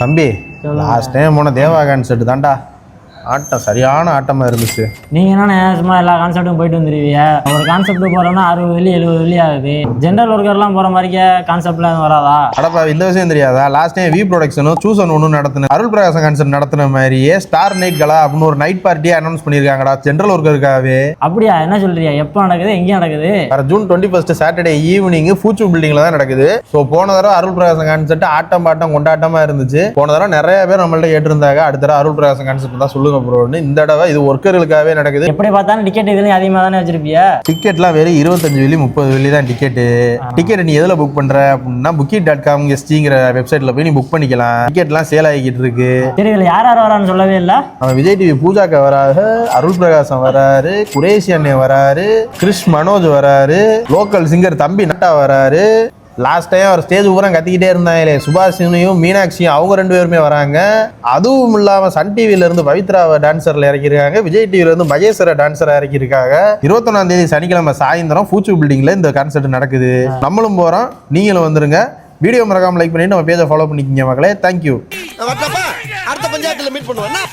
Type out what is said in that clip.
தம்பி last time போன தேவா concert தான்டா ஆட்டம் சரியான ஆட்டமாக இருந்துச்சு. நீங்கள் என்ன சும்மா எல்லா கான்செப்ட்டும் போயிட்டு வந்துருவீங்க. ஒரு கான்செப்ட் போகிறோம்னா 60 வெள்ளி 70 வெள்ளி ஆகுது. ஜென்ரல் ஒர்க்கர்லாம் போகிற மாதிரிக்கே கான்செப்ட்லாம் வராதா? அடப்பா இந்த விஷயம் தெரியாதா? லாஸ்ட் டைம் வி ப்ரொடக்ஷனும் சூசன் ஒன்று நடத்தின அருள் பிரகாசம் கான்செப்ட் நடத்தின மாதிரியே ஸ்டார் நைட் கலா அப்படின்னு ஒரு நைட் பார்ட்டியை அனௌன்ஸ் பண்ணியிருக்காங்கடா ஜென்ரல் ஒர்க்கருக்காகவே. அப்படியா? என்ன சொல்றியா? எப்போ நடக்குது? எங்கே நடக்குது? ஜூன் 21 சாட்டர்டே ஈவினிங் பூச்சு பில்டிங்ல தான் நடக்குது. ஸோ போன தடவை அருள் பிரகாசம் கான்செப்ட் ஆட்டம் பாட்டம் கொண்டாட்டமா இருந்துச்சு. போன தடவை நிறைய பேர் நம்மள்ட்ட கேட்டிருந்தாங்க அடுத்த தடவை அருள் பிரகாசம் கான்செப்ட் தான் சொல்லுங்க ப்ரோன்னு. இந்த தடவை இது ஒர்க்கர்களுக்காகவே நடக்குது. எப்படி பார்த்தாலும் டிக்கெட் இதுலயும் அதிகமாக தானே வச்சிருப்பியா? டிக்கெட்லாம் வெறும் 25 வெள்ளி 30 வெள்ளி தான் டிக்கெட்டு. டிக்கெட் நீ எதில் புக் பண்ற அப்படின்னா booking.com SGங்கிற வெப்சைட்ல போய் நீ புக் பண்ணிக்கலாம். டிக்கெட்லாம் சேல் ஆகிக்கிட்டு இருக்கு. சரி, இதில் யார் யார் வரான்னு சொல்லவே இல்லை. அவன் விஜய் டிவி பூஜாக்கா வராரு, அருள் பிரகாசம் வராரு, குரேஷி அண்ணே வராரு, கிறிஷ் மனோஜ் வராரு, லோக்கல் சிங்கர் தம்பி நட்டா வராரு. லாஸ்ட் டைம் அவர் ஸ்டேஜ் பூரா கத்திக்கிட்டே இருந்தாங்களே சுபாஷினியும் மீனாட்சியும் அவங்க 2 பேருமே வராங்க. அதுவும் இல்லாமல் சன் டிவில இருந்து பவித்ராவை டான்சர்ல இறக்கிருக்காங்க. விஜய் டிவில இருந்து மகேஸ்வர டான்சரா இறக்கிருக்காங்க. 21ஆம் தேதி சனிக்கிழமை சாயந்தரம் பூச்சு பில்டிங்ல இந்த கான்சர்ட் நடக்குது. நம்மளும் போறோம், நீங்களும் வந்துருங்க. வீடியோ மறக்காம லைக் பண்ணிட்டு நம்ம பேஜை ஃபாலோ பண்ணிக்கிங்க மக்களே. தேங்க்யூ. அடுத்த பஞ்சாயத்துல மீட் பண்ணுவோம்.